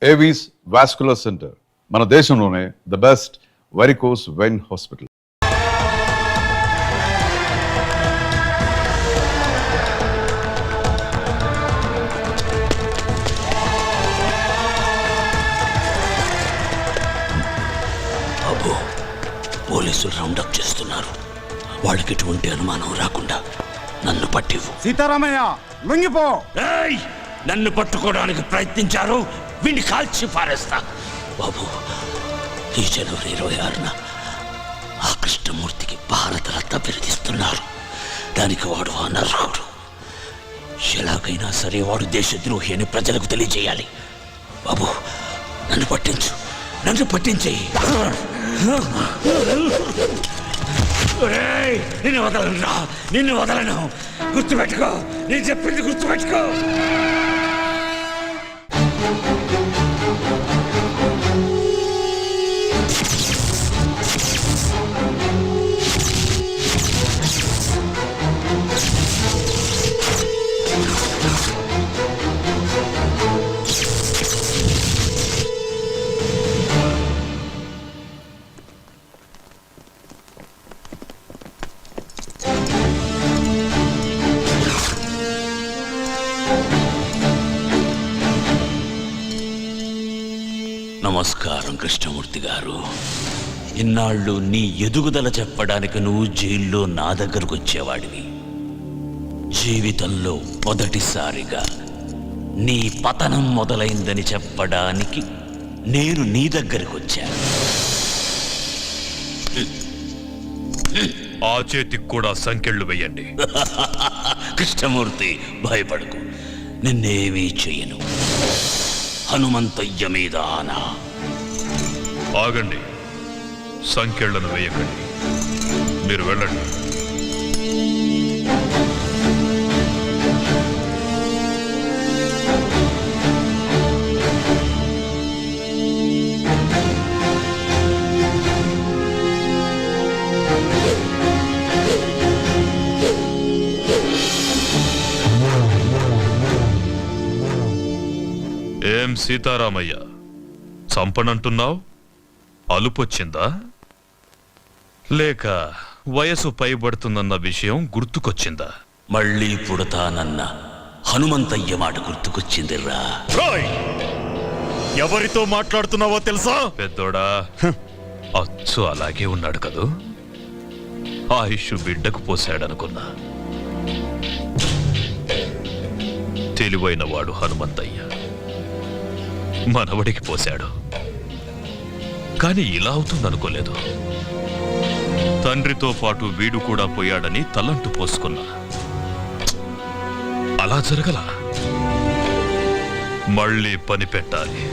Avis vascular centre మన దేశంలోనే the best varicose vein hospital. అబ్బో, పోలీసులు రౌండప్ చేస్తున్నారు. వాళ్ళకి ఎటువంటి అనుమానం రాకుండా నన్ను పట్టివు. సీతారామయ్య లొంగిపో. నన్ను పట్టుకోవడానికి ప్రయత్నించారు, వీడిని కాల్చి పారేస్తా. బాబు, ఈ జనవరి 26న ఆ కృష్ణమూర్తికి భారతరత్న బిరుదిస్తున్నారు. దానికి వాడు అనర్హుడు. ఎలాగైనా సరే వాడు దేశద్రోహి అని ప్రజలకు తెలియజేయాలి. బాబు, నన్ను పట్టించు, నన్ను పట్టించేయి. నిన్ను వదలను రా, నిన్ను వదలను. గుర్తుపెట్టుకో, నేను చెప్పింది గుర్తుపెట్టుకో. నమస్కారం కృష్ణమూర్తి గారు. ఇన్నాళ్ళు నీ ఎదుగుదల చెప్పడానికి నువ్వు జైల్లో నా దగ్గరకు వచ్చేవాడివి. జీవితంలో మొదటిసారిగా నీ పతనం మొదలైందని చెప్పడానికి నేను నీ దగ్గరకు వచ్చాను. ఆ చేతికి కూడా సంకెళ్ళు వేయండి. కృష్ణమూర్తి, భయపడకు, నిన్నేమీ చెయ్యను. హనుమంతయ్య మీద ఆనా. ఆగండి, సంకెళ్లను వేయకండి, మీరు వెళ్ళండి. ఏం సీతారామయ్య, చంపనంటున్నావు? అలుపొచ్చిందా? లేక వయసు పైబడుతుందన్న విషయం గుర్తుకొచ్చిందా? మళ్ళీ పుడతానన్న హనుమంతయ్య మాట గుర్తుకొచ్చిందిరా. ఎవరితో మాట్లాడుతున్నావో తెలుసా? పెద్దోడా, అచ్చు అలాగే ఉన్నాడు కదూ. ఆయుష్ బిడ్డకు పోశాడనుకున్నా. తెలివైన వాడు హనుమంతయ్య మనవడికి పోశాడు. కాని ఇలా అవుతుందనుకోలేదు. తండ్రితో పాటు వీడు కూడా పోయాడని తలంటు పోసుకున్నా. అలా జరగలా. మళ్ళీ పని పెట్టాలి.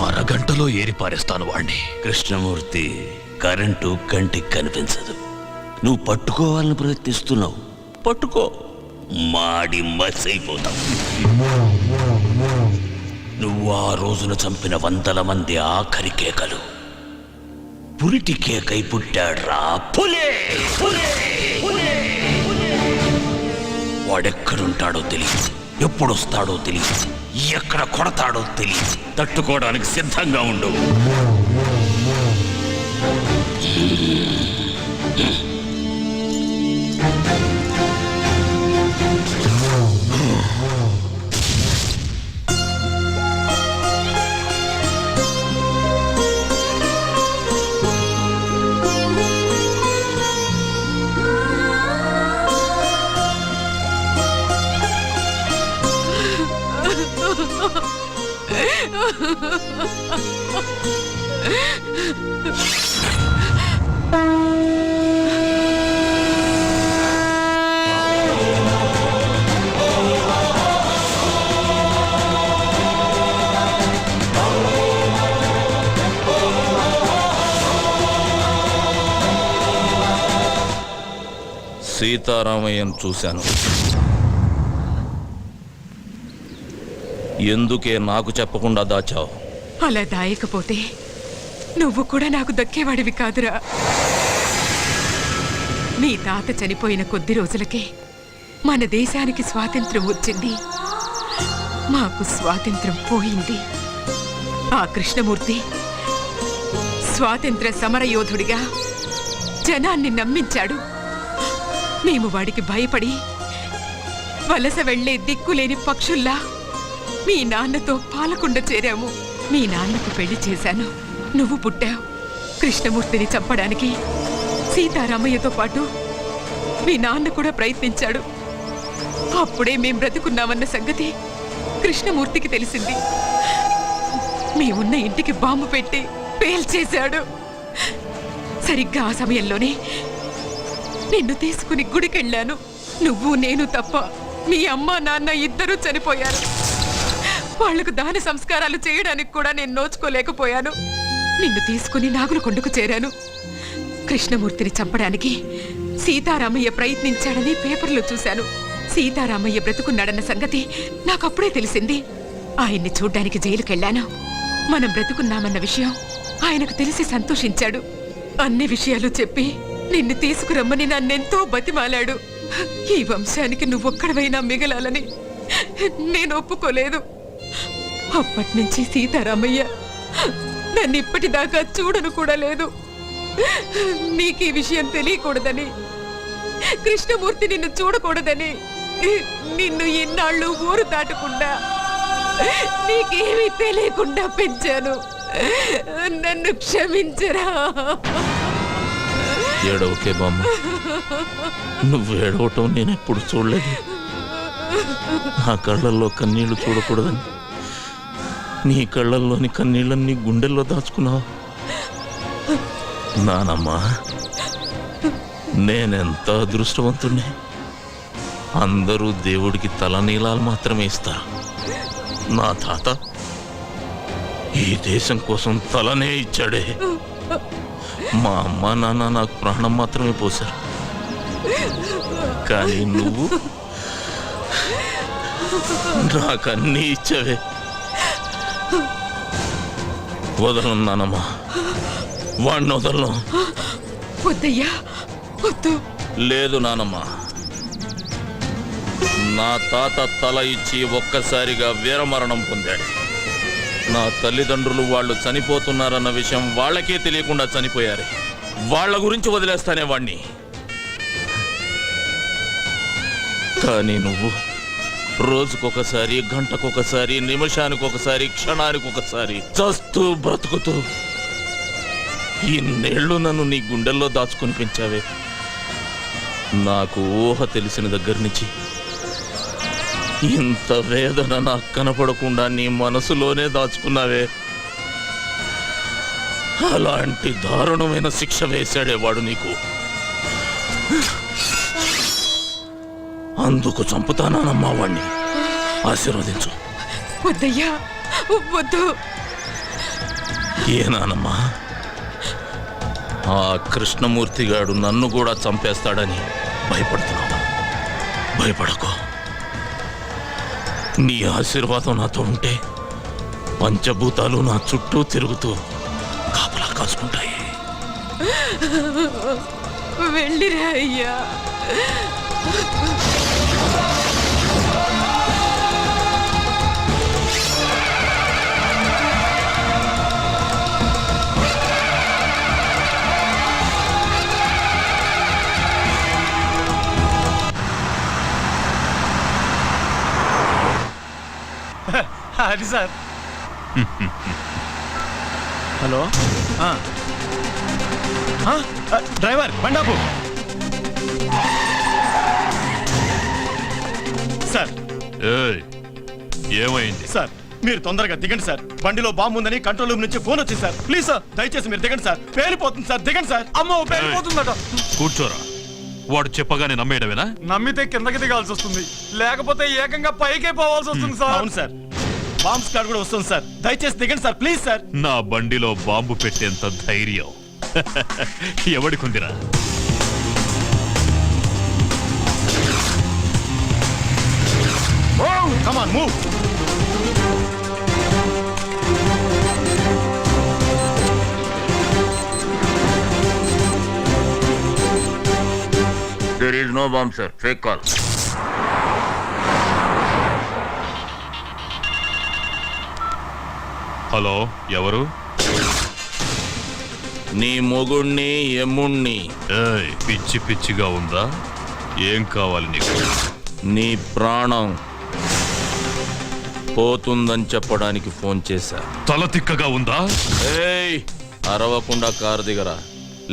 అరగంటలో ఏరిపారేస్తాను వాణ్ణి. కృష్ణమూర్తి, కరెంటు కంటికి కనిపించదు. నువ్వు పట్టుకోవాలని ప్రయత్నిస్తున్నావు. పట్టుకో, మాడి మసైపోతావు. నువ్వు ఆ రోజున చంపిన 100 మంది ఆఖరి కేకలు పురిటి కేకై పుట్టాడ్రా. పులే! వాడెక్కడుంటాడో తెలియదు, ఎప్పుడొస్తాడో తెలియదు, ఎక్కడ కొడతాడో తెలియదు. తట్టుకోవడానికి సిద్ధంగా ఉండు. సీతారామయ్యను చూశాను. ఎందుకే నాకు చెప్పకుండా దాచావు? అలా దాయకపోతే నువ్వు కూడా నాకు దక్కేవాడివి కాదురా. నీ తాత చనిపోయిన కొద్ది రోజులకే మన దేశానికి స్వాతంత్ర్యం వచ్చింది. మాకు స్వాతంత్రం పోయింది. ఆ కృష్ణమూర్తి స్వాతంత్ర సమరయోధుడిగా జనాన్ని నమ్మించాడు. మేము వాడికి భయపడి వలస వెళ్లే దిక్కులేని పక్షుల్లా మీ నాన్నతో పాలకుండ చేరాము. మీ నాన్నకు పెళ్లి చేశాను. నువ్వు పుట్టావు. కృష్ణమూర్తిని చంపడానికి సీతారామయ్యతో పాటు మీ నాన్న కూడా ప్రయత్నించాడు. అప్పుడే మేం బ్రతుకున్నామన్న సంగతి కృష్ణమూర్తికి తెలిసింది. మీ ఉన్న ఇంటికి బాంబు పెట్టి పేల్చేశాడు. సరిగ్గా ఆ సమయంలోనే నిన్ను తీసుకుని గుడికెళ్ళాను. నువ్వు నేను తప్ప మీ అమ్మ నాన్న ఇద్దరూ చనిపోయారు. వాళ్లకు దాన సంస్కారాలు చేయడానికి కూడా నేను నోచుకోలేకపోయాను. నిన్ను తీసుకుని నాగులకొండకు చేరాను. కృష్ణమూర్తిని చంపడానికి సీతారామయ్య ప్రయత్నించాడని పేపర్లో చూశాను. సీతారామయ్య బ్రతుకున్నాడన్న సంగతి నాకప్పుడే తెలిసింది. ఆయన్ని చూడ్డానికి జైలుకెళ్ళాను. మనం బ్రతుకున్నామన్న విషయం ఆయనకు తెలిసి సంతోషించాడు. అన్ని విషయాలు చెప్పి నిన్ను తీసుకురమ్మని నన్నెంతో బతిమాలాడు. ఈ వంశానికి నువ్వొక్కడవైనా మిగలాలని నేను ఒప్పుకోలేదు. అప్పటినుంచి సీతారామయ్య నన్ను ఇప్పటిదాకా చూడను కూడా లేదు. నీకు ఈ విషయం తెలియకూడదని, కృష్ణమూర్తి నిన్ను చూడకూడదని నిన్ను ఇన్నాళ్ళు ఊరు దాటకుండా నీకేమీ తెలియకుండా పెంచాను. నన్ను క్షమించరా. ఏడవకే బామ్మ, నువ్వు ఏడవటం నేను ఎప్పుడు చూడలేదు. నా కళ్ళల్లో కన్నీళ్లు చూడకూడదని నీ కళ్ళల్లోని కన్నీళ్ళని గుండెల్లో దాచుకున్నావు. నానమ్మా, నేనెంత అదృష్టవంతుణ్ణి. అందరూ దేవుడికి తలనీలాలు మాత్రమే ఇస్తారు. నా తాత ఈ దేశం కోసం తలనే ఇచ్చాడే. మా అమ్మ నాన్న నాకు ప్రాణం మాత్రమే పోశారు. కానీ నువ్వు నాకన్నీ ఇచ్చావే. వదలను నానమ్మా, వాడిని వదలను. వద్దయ్యా, వద్దు. లేదు నానమ్మా, నా తాత తల ఇచ్చి ఒక్కసారిగా వీరమరణం పొందాడు. నా తల్లిదండ్రులు వాళ్ళు చనిపోతున్నారన్న విషయం వాళ్ళకే తెలియకుండా చనిపోయారు. వాళ్ళ గురించి వదిలేస్తానే వాణ్ణి. కానీ నువ్వు రోజుకొకసారి, గంటకొకసారి, నిమిషానికొకసారి, క్షణానికొకసారి చస్తూ బ్రతుకుతూ ఇన్నేళ్లు నన్ను నీ గుండెల్లో దాచుకుని పెంచావే. నాకు ఊహ తెలిసిన దగ్గర నుంచి ఇంత వేదన నాకు కనపడకుండా నీ మనసులోనే దాచుకున్నావే. అలాంటి దారుణమైన శిక్ష వేశాడేవాడు నీకు. అందుకు చంపుతానమ్మా వాణ్ణి. ఆశీర్వదించు. వద్దయ్యా, వద్దు. ఏనానమ్మా, ఆ కృష్ణమూర్తిగాడు నన్ను కూడా చంపేస్తాడని భయపడుతున్నావా? భయపడకు. నీ ఆశీర్వాదం నాతో ఉంటే పంచభూతాలు నా చుట్టూ తిరుగుతూ కాపలా కాసుకుంటాయి. వెళ్ళిరా అయ్యా. అది సార్. హలో, డ్రైవర్ బండాపు. సార్, ఏమైంది? సార్ మీరు తొందరగా దిగండి సార్. బండిలో బాంబు ఉందని కంట్రోల్ రూమ్ నుంచి ఫోన్ వచ్చింది సార్. ప్లీజ్ సార్, దయచేసి మీరు దిగండి సార్. పేలిపోతుంది సార్, దిగండి సార్. అమ్మో, పేలిపోతుందట. కూర్చోరా. వాడు చెప్పగానే నమ్మేయడమేనా? నమ్మితే కిందకి దిగాల్సి వస్తుంది, లేకపోతే ఏకంగా పైకే పోవాల్సి వస్తుంది సార్. అవును సార్, బాంబ్ స్క్వాడ్ కూడా వస్తుంది సార్. దయచేసి దిగండి సార్, ప్లీజ్ సార్. నా బండిలో బాంబు పెట్టేంత ధైర్యం ఎవడికుందిరా? Come on, move. There is no bomb, sir. Fake call. Hello, ఎవరు? నీ మొగుణ్ణి ఎమ్ముణ్ణి. ఏయ్, పిచ్చి పిచ్చిగా ఉందా? ఏం కావాలి నీకు? నీ ప్రాణం పోతుందని చెప్పడానికి ఫోన్ చేశా. తల తిక్కగా ఉందా? ఏయ్, అరవకుండా కారు దిగరా.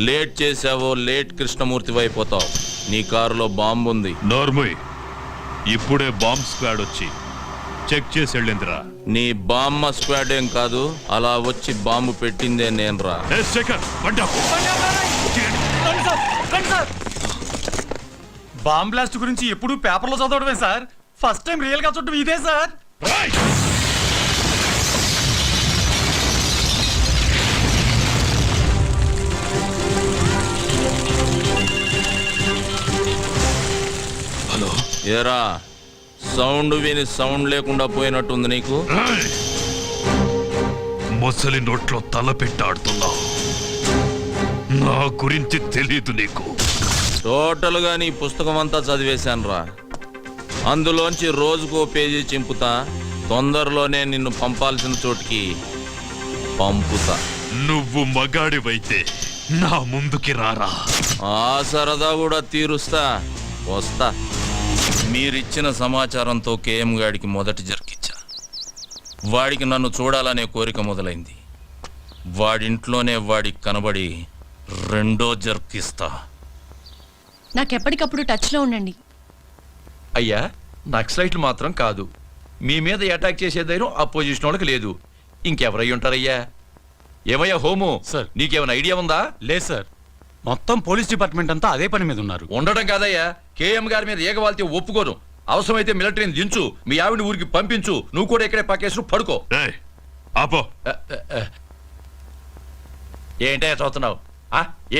లేట్ చేసావో లేట్ కృష్ణమూర్తి అయిపోతావు. నీ కారులో బాంబు ఉంది. నోర్ముయ్, ఇప్పుడే బాంబ్ స్క్వాడ్ వచ్చి చెక్ చేసి వెళ్ళిందిరా. నీ బామ్మ స్క్వాడ్ ఏం కాదు, అలా వచ్చి బాంబు పెట్టిందే నేనురా. ఏ శేఖర్, బండి ఆపు. బాంబ్ బ్లాస్ట్ గురించి ఎప్పుడు పేపర్లో చదవడమే సార్. ఫస్ట్ టైం రియల్ గా చూడటం ఇదే సార్. రేయ్! హలో, ఏరా, సౌండ్ విని సౌండ్ లేకుండా పోయినట్టుంది నీకు. రేయ్! మొసలి నోట్లో తల పెట్టాడుతున్నావు. నా గురించి తెలీదు నీకు. టోటల్ గా నీ పుస్తకం అంతా చదివేశానురా. అందులోంచి రోజుకో పేజీ చింపుతా. తొందరలోనే నిన్ను పంపాల్సిన చోటికి పంపుతా. నువ్వు మగాడివైతే నా ముందుకి రారా. ఆ సరదా కూడా తీరుస్తా. వస్తా. మీరిచ్చిన సమాచారంతో కేఎం గాడికి మొదటి జరికిచ్చా. వాడికి నన్ను చూడాలనే కోరిక మొదలైంది. వాడింట్లోనే వాడికి కనబడి రెండో జర్కిస్తా. నాకెప్పటికప్పుడు టచ్లో ఉండండి. అయ్యా, నక్సలైట్లు మాత్రం కాదు. మీ మీద అటాక్ చేసే ధైర్యం అపోజిషన్ వాళ్ళకి లేదు. ఇంకెవరై ఉంటారయ్యా? ఏమయ్యా హోము, సార్. నీకేమైనా ఐడియా ఉందా? లేదు సార్, మొత్తం పోలీస్ డిపార్ట్మెంట్ అంతా అదే పని మీద ఉన్నారు. ఉండడం కాదయ్యా, కేఎం గారి మీద ఏగవాల్తే ఒప్పుకోను. అవసరమైతే మిలిటరీని దించు, మీ ఆవిడ ఊరికి పంపించు. నువ్వు కూడా ఇక్కడే పక్కేసు పడుకో. ఏయ్, ఆపో. ఏంటయ్యా చూస్తున్నావు?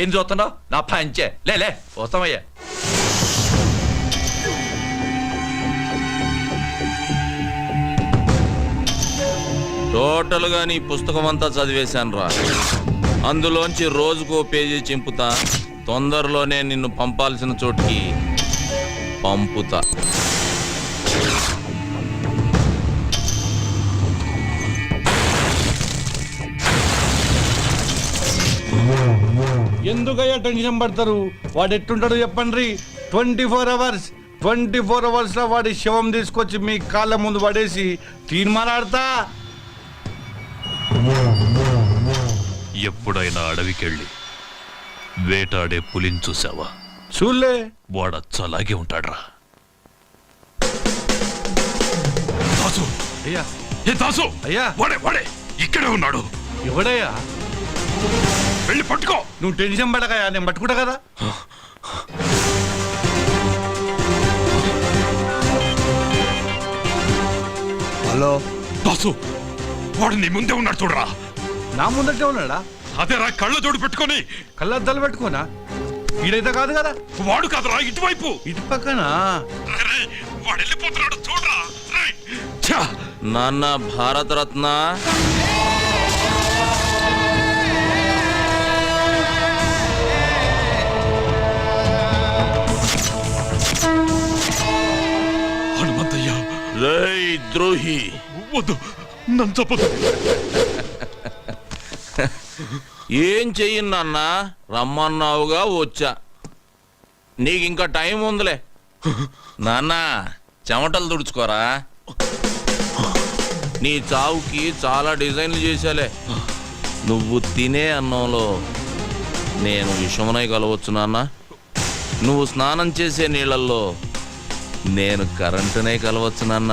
ఏం చూస్తున్నావు? నా పంచే లే వస్తామయ్యా. టోటల్ గా నీ పుస్తకం అంతా చదివేశానురా. అందులోంచి రోజుకో పేజీ చింపుతా. తొందరలోనే నిన్ను పంపాల్సిన చోటికి పంపుతా. ఎందుకయ్యా టెన్షన్ పడతారు? వాడు ఎట్టుంటాడు చెప్పండి. 24 అవర్స్ లో వాడి శవం తీసుకొచ్చి మీ కాళ్ళ ముందు పడేసి తీర్మానాడతా. ఎప్పుడైనా అడవికెళ్ళి వేటాడే పులిని చూసావా? చూలే. వాడచ్చలాగే ఉంటాడ్రా. దాసు, అయ్యా, ఏ దాసు, అయ్యా. వాడే ఇక్కడే ఉన్నాడు. ఎవడయ్యా? వెళ్ళి పట్టుకో. నువ్వు టెన్షన్ పడకయ్యా, నేను పట్టుకుంటా కదా. హలో దాసు, వాడు నీ ముందే ఉన్నాడు చూడరా. నా ముందటే ఉన్నాడా? అదేరా, కళ్ళ జోడు పెట్టుకొని. కళ్ళద్దాలు పెట్టుకోనా? ఈడైతే కాదు కదా. వాడు కాదురా, ఇటువైపు. ఇటు పక్కన. రేయ్, వాడు వెళ్ళిపోతున్నాడు చూడరా. రేయ్, ఛా! నాన్న భారతరత్న, హనుమంతయ్య, రేయ్ ద్రోహి, వద్దు, నన్ను చెప్పదు. ఏం చెయ్యి నాన్న? రమ్మన్నావుగా వచ్చా. నీకు ఇంకా టైం ఉందిలే. నాన్న, చెమటలు తుడుచుకోరా. నీ చావుకి చాలా డిజైన్లు చేశాలే. నువ్వు తినే అన్నంలో నేను విషమునై కలవచ్చు నాన్న. నువ్వు స్నానం చేసే నీళ్ళల్లో నేను కరెంటునే కలవచ్చు నాన్న.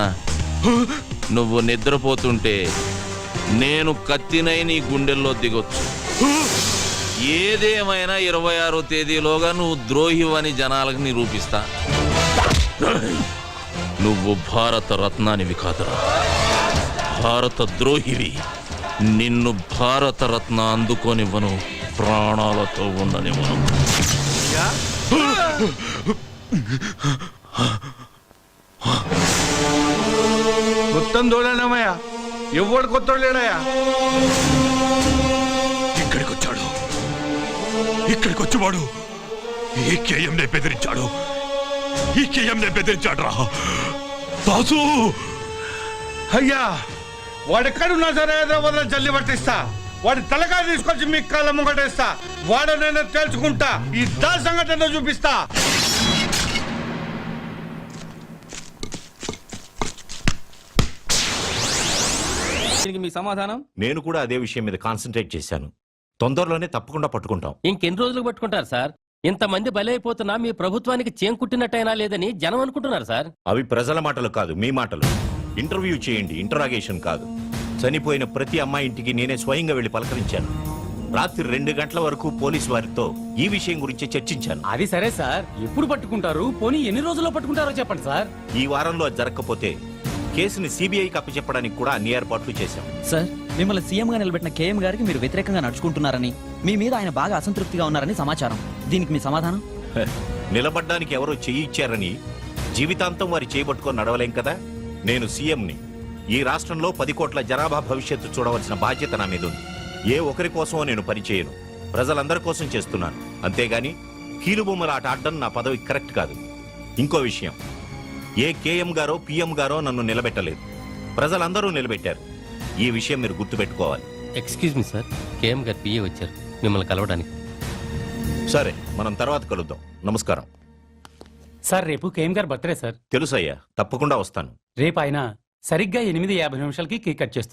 నువ్వు నిద్రపోతుంటే నేను కత్తినై నీ గుండెల్లో దిగొచ్చు. ఏదేమైనా 26వ తేదీలోగా నువ్వు ద్రోహివని జనాలకు నిరూపిస్తా. నువ్వు భారత రత్నానివి కాదురా, భారత ద్రోహివి. నిన్ను భారత రత్న అందుకోనివ్వను, ప్రాణాలతో ఉండనివ్వను. మొత్తం దూడనమయ్యా, ఎవడు కొత్త లేడయ్యా. ఇక్కడికి వచ్చేవాడు ఈ కేఎంనే బెదిరించాడు. ఈ కేఎంనే బెదిరించాడు రా. దాసు, అయ్యా, వాడు ఎక్కడున్నా సరే హైదరాబాద్లో జల్లి పట్టిస్తా. వాడి తలకాయ తీసుకొచ్చి మీ కాళ్ళ ముంగటేస్తా. వాడనైనా తేల్చుకుంటా. ఈ దా సంఘటన చూపిస్తా. దీనికి మీ సమాధానం? నేను కూడా అదే విషయం మీద కాన్సన్ట్రేట్ చేశాను. తొందరలోనే తప్పకుండా పట్టుకుంటాం. ఇంకెన్ని రోజులు పట్టుకుంటారు సార్? ఇంతమంది బలైపోతున్నా మీ ప్రభుత్వానికి చేంకుట్టినట్టయినా లేదని జనం అనుకుంటున్నారు సార్. అవి ప్రజల మాటలు కాదు, మీ మాటలు. ఇంటర్వ్యూ చేయండి, ఇంటరాగేషన్ కాదు. చనిపోయిన ప్రతి అమ్మాయి ఇంటికి నేనే స్వయంగా వెళ్లి పలకరించాను. రాత్రి 2 గంటల వరకు పోలీసు వారితో ఈ విషయం గురించి చర్చించాను. అది సరే సార్, ఎప్పుడు పట్టుకుంటారు? పోనీ ఎన్ని రోజుల్లో పట్టుకుంటారో చెప్పండి సార్. ఈ వారంలో అది జరగకపోతే కేసుని సిబిఐకి అప్పచెప్పడానికి కూడా అన్ని ఏర్పాట్లు చేశాం. సార్, మిమ్మల్ని సీఎంగా నిలబెట్టిన కేఎం గారికి మీరు వ్యతిరేకంగా నడుచుకుంటున్నారని, మీ మీద ఆయన బాగా అసంతృప్తిగా ఉన్నారని సమాచారం. దీనికి మీ సమాధానం? నిలబడ్డానికి ఎవరో చెయ్యి ఇచ్చారని జీవితాంతం వారి చేయబట్టుకొని నడవలేం కదా. నేను సీఎంని. ఈ రాష్ట్రంలో 10 కోట్ల జనాభా భవిష్యత్తు చూడవలసిన బాధ్యత నా మీద ఉంది. ఏ ఒకరి కోసమో నేను పనిచేయను, ప్రజలందరి కోసం చేస్తున్నాను. అంతేగాని కీలుబొమ్మల ఆట ఆడడం నా పదవి కరెక్ట్ కాదు. ఇంకో విషయం, ఏ కేఎం గారో పిఎం గారో నన్ను నిలబెట్టలేదు, ప్రజలందరూ నిలబెట్టారు. ఈ విషయం మీరు గుర్తుపెట్టుకోవాలి. ఎక్స్క్యూజ్ మీ సార్, కేఎం గారు పిఏ వచ్చారు మిమ్మల్ని కలవడానికి. సరే, మనం తర్వాత కలుద్దాం. నమస్కారం. సార్, రేపు కేఎం గారు బర్త్డే సార్. తెలుసయ్యా, తప్పకుండా వస్తాను. రేపు ఆయన సరిగ్గా 8:50 నిమిషాలకి కేక్ కట్ చేస్తారు.